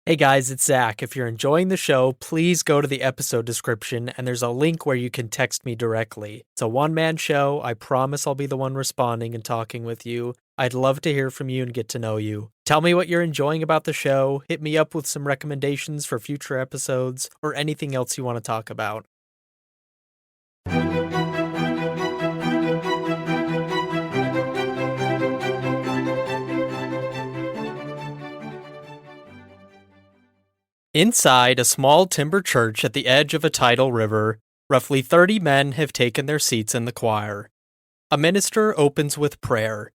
Hey guys, it's Zach. If you're enjoying the show, please go to the episode description and there's a link where you can text me directly. It's a one-man show. I promise I'll be the one responding and talking with you. I'd love to hear from you and get to know you. Tell me what you're enjoying about the show, hit me up with some recommendations for future episodes, or anything else you want to talk about. Inside a small timber church at the edge of a tidal river, roughly 30 men have taken their seats in the choir. A minister opens with prayer.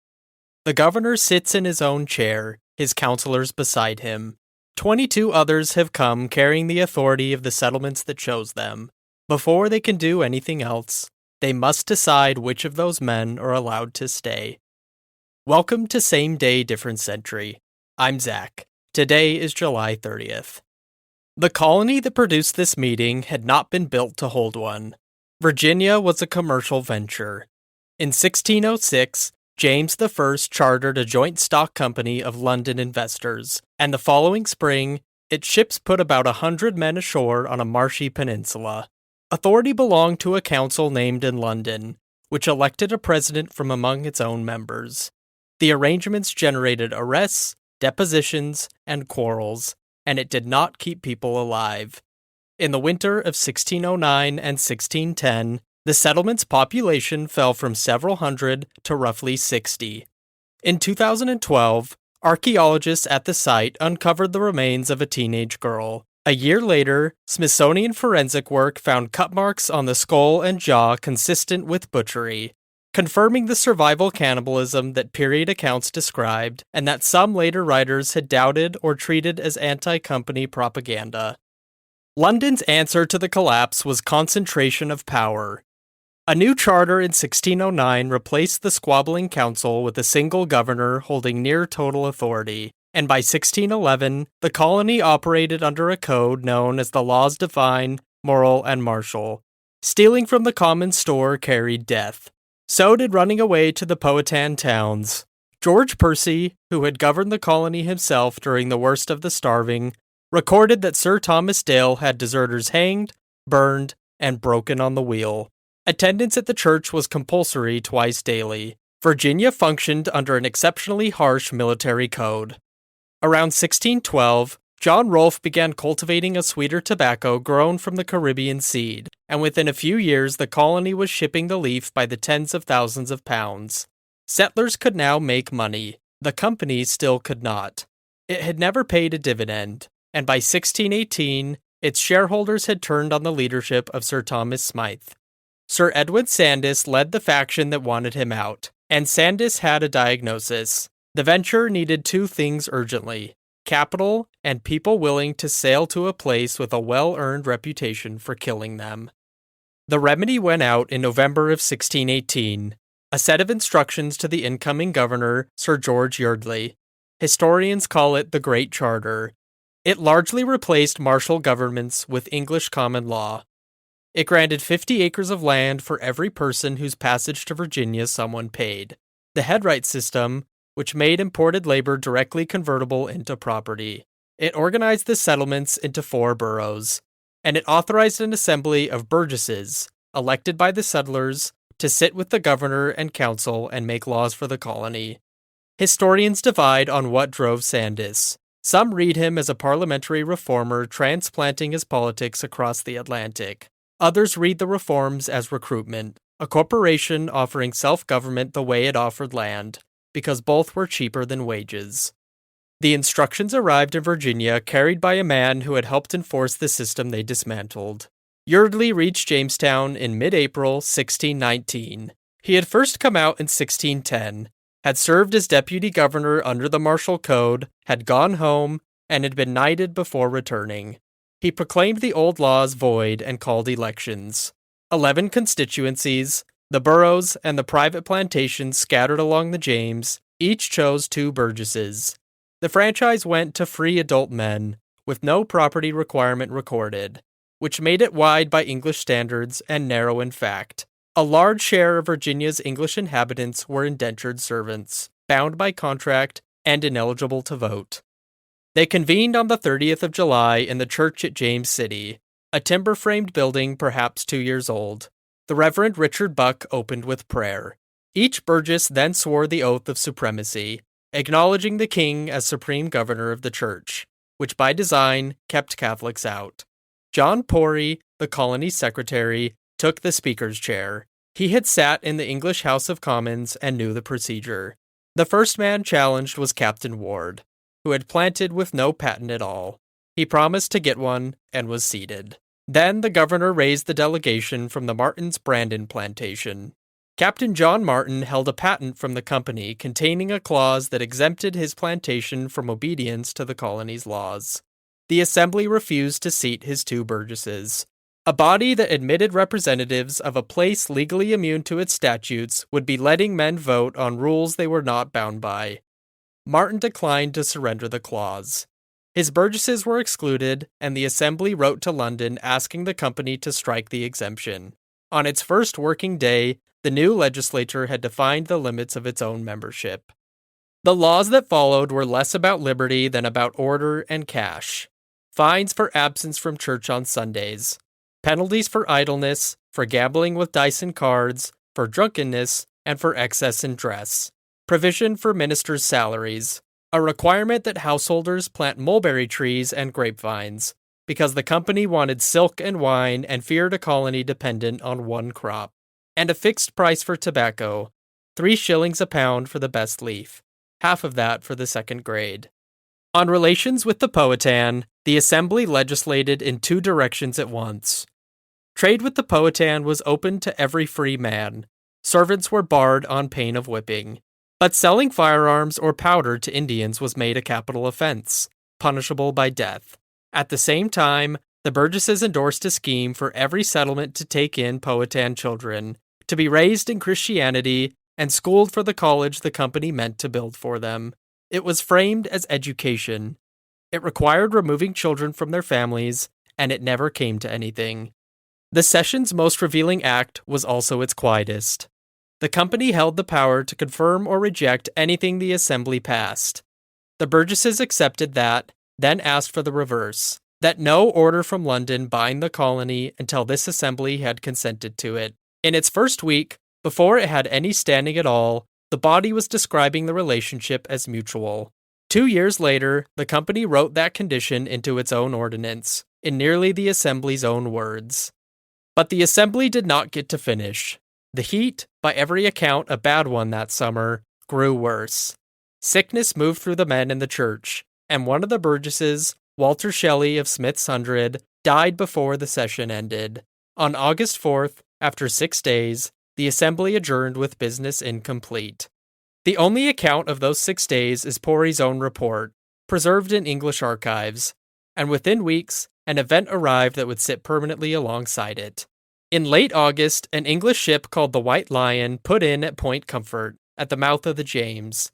The governor sits in his own chair, his counselors beside him. 22 others have come carrying the authority of the settlements that chose them. Before they can do anything else, they must decide which of those men are allowed to stay. Welcome to Same Day, Different Century. I'm Zach. Today is July 30th. The colony that produced this meeting had not been built to hold one. Virginia was a commercial venture. In 1606, James I chartered a joint stock company of London investors, and the following spring, its ships put about 100 men ashore on a marshy peninsula. Authority belonged to a council named in London, which elected a president from among its own members. The arrangements generated arrests, depositions, and quarrels, and it did not keep people alive. In the winter of 1609 and 1610, the settlement's population fell from several hundred to roughly 60. In 2012, archaeologists at the site uncovered the remains of a teenage girl. A year later, Smithsonian forensic work found cut marks on the skull and jaw consistent with butchery, confirming the survival cannibalism that period accounts described, and that some later writers had doubted or treated as anti-company propaganda. London's answer to the collapse was concentration of power. A new charter in 1609 replaced the squabbling council with a single governor holding near total authority, and by 1611, the colony operated under a code known as the Laws Divine, Moral, and Martial. Stealing from the common store carried death. So did running away to the Powhatan towns. George Percy, who had governed the colony himself during the worst of the starving, recorded that Sir Thomas Dale had deserters hanged, burned, and broken on the wheel. Attendance at the church was compulsory twice daily. Virginia functioned under an exceptionally harsh military code. Around 1612, John Rolfe began cultivating a sweeter tobacco grown from the Caribbean seed, and within a few years the colony was shipping the leaf by the tens of thousands of pounds. Settlers could now make money. The company still could not. It had never paid a dividend, and by 1618, its shareholders had turned on the leadership of Sir Thomas Smythe. Sir Edwin Sandys led the faction that wanted him out, and Sandys had a diagnosis. The venture needed two things urgently: capital and people willing to sail to a place with a well-earned reputation for killing them. The remedy went out in November of 1618, a set of instructions to the incoming governor, Sir George Yeardley. Historians call it the Great Charter. It largely replaced martial governments with English common law. It granted 50 acres of land for every person whose passage to Virginia someone paid. The headright system, which made imported labor directly convertible into property. It organized the settlements into 4 boroughs, and it authorized an assembly of Burgesses, elected by the settlers, to sit with the governor and council and make laws for the colony. Historians divide on what drove Sandys. Some read him as a parliamentary reformer transplanting his politics across the Atlantic. Others read the reforms as recruitment, a corporation offering self-government the way it offered land, because both were cheaper than wages. The instructions arrived in Virginia carried by a man who had helped enforce the system they dismantled. Yeardley reached Jamestown in mid-April 1619. He had first come out in 1610, had served as deputy governor under the Martial Code, had gone home, and had been knighted before returning. He proclaimed the old laws void and called elections. 11 constituencies, the boroughs and the private plantations scattered along the James, each chose 2 burgesses. The franchise went to free adult men, with no property requirement recorded, which made it wide by English standards and narrow in fact. A large share of Virginia's English inhabitants were indentured servants, bound by contract, and ineligible to vote. They convened on the 30th of July in the church at James City, a timber-framed building perhaps 2 years old. The Reverend Richard Buck opened with prayer. Each Burgess then swore the oath of supremacy, acknowledging the king as supreme governor of the church, which by design kept Catholics out. John Poree, the colony's secretary, took the speaker's chair. He had sat in the English House of Commons and knew the procedure. The first man challenged was Captain Ward, who had planted with no patent at all. He promised to get one and was seated. Then the governor raised the delegation from the Martin's Brandon plantation. Captain John Martin held a patent from the company containing a clause that exempted his plantation from obedience to the colony's laws. The assembly refused to seat his 2 burgesses. A body that admitted representatives of a place legally immune to its statutes would be letting men vote on rules they were not bound by. Martin declined to surrender the clause. His burgesses were excluded, and the assembly wrote to London asking the company to strike the exemption. On its first working day, the new legislature had defined the limits of its own membership. The laws that followed were less about liberty than about order and cash. Fines for absence from church on Sundays. Penalties for idleness, for gambling with dice and cards, for drunkenness, and for excess in dress. Provision for ministers' salaries. A requirement that householders plant mulberry trees and grapevines, because the company wanted silk and wine and feared a colony dependent on one crop. And a fixed price for tobacco, 3 shillings a pound for the best leaf, half of that for the second grade. On relations with the Powhatan, the assembly legislated in 2 directions at once. Trade with the Powhatan was open to every free man. Servants were barred on pain of whipping. But selling firearms or powder to Indians was made a capital offense, punishable by death. At the same time, the Burgesses endorsed a scheme for every settlement to take in Powhatan children, to be raised in Christianity and schooled for the college the company meant to build for them. It was framed as education. It required removing children from their families, and it never came to anything. The session's most revealing act was also its quietest. The company held the power to confirm or reject anything the assembly passed. The Burgesses accepted that, then asked for the reverse, that no order from London bind the colony until this assembly had consented to it. In its first week, before it had any standing at all, the body was describing the relationship as mutual. 2 years later, the company wrote that condition into its own ordinance, in nearly the assembly's own words. But the assembly did not get to finish. The heat, by every account a bad one that summer, grew worse. Sickness moved through the men in the church, and one of the Burgesses, Walter Shelley of Smith's Hundred, died before the session ended. On August 4th, after 6 days, the assembly adjourned with business incomplete. The only account of those 6 days is Poree's own report, preserved in English archives, and within weeks, an event arrived that would sit permanently alongside it. In late August, an English ship called the White Lion put in at Point Comfort, at the mouth of the James.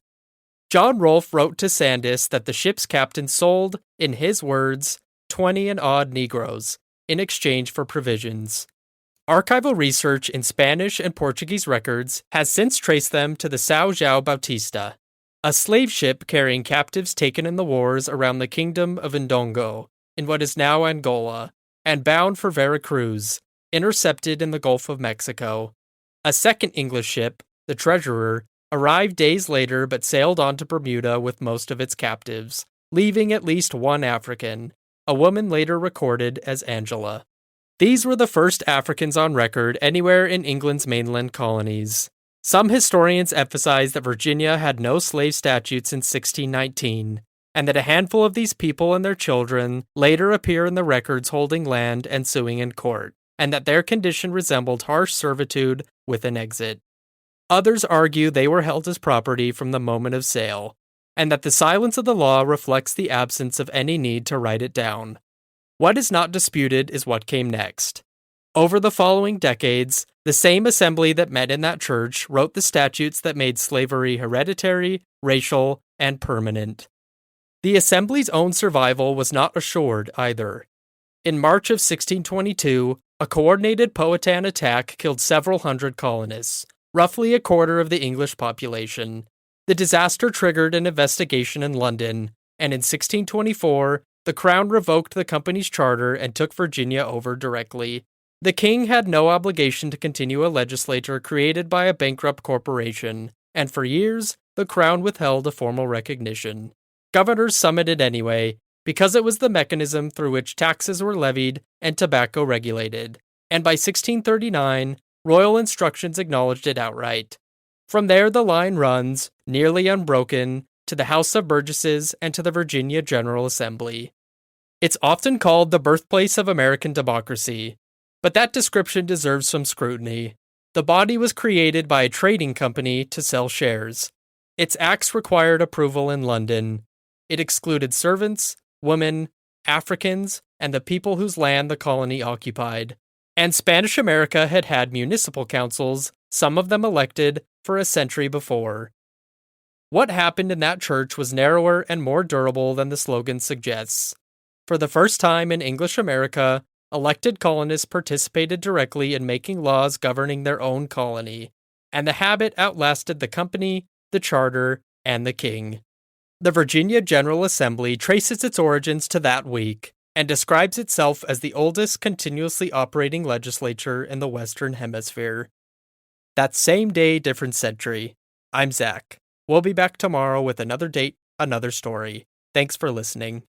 John Rolfe wrote to Sandys that the ship's captain sold, in his words, 20 and odd Negroes, in exchange for provisions. Archival research in Spanish and Portuguese records has since traced them to the São João Bautista, a slave ship carrying captives taken in the wars around the kingdom of Ndongo, in what is now Angola, and bound for Veracruz, intercepted in the Gulf of Mexico. A second English ship, the Treasurer, arrived days later but sailed on to Bermuda with most of its captives, leaving at least one African, a woman later recorded as Angela. These were the first Africans on record anywhere in England's mainland colonies. Some historians emphasize that Virginia had no slave statutes in 1619, and that a handful of these people and their children later appear in the records holding land and suing in court, and that their condition resembled harsh servitude with an exit. Others argue they were held as property from the moment of sale, and that the silence of the law reflects the absence of any need to write it down. What is not disputed is what came next. Over the following decades, the same assembly that met in that church wrote the statutes that made slavery hereditary, racial, and permanent. The assembly's own survival was not assured either. In March of 1622, a coordinated Powhatan attack killed several hundred colonists, roughly a quarter of the English population. The disaster triggered an investigation in London, and in 1624, the Crown revoked the company's charter and took Virginia over directly. The king had no obligation to continue a legislature created by a bankrupt corporation, and for years, the Crown withheld a formal recognition. Governors summoned it anyway, because it was the mechanism through which taxes were levied and tobacco regulated, and by 1639, royal instructions acknowledged it outright. From there, the line runs, nearly unbroken, to the House of Burgesses and to the Virginia General Assembly. It's often called the birthplace of American democracy, but that description deserves some scrutiny. The body was created by a trading company to sell shares. Its acts required approval in London. It excluded servants, women, Africans, and the people whose land the colony occupied. And Spanish America had had municipal councils, some of them elected, for a century before. What happened in that church was narrower and more durable than the slogan suggests. For the first time in English America, elected colonists participated directly in making laws governing their own colony, and the habit outlasted the company, the charter, and the king. The Virginia General Assembly traces its origins to that week and describes itself as the oldest continuously operating legislature in the Western Hemisphere. That's same day, different century. I'm Zach. We'll be back tomorrow with another date, another story. Thanks for listening.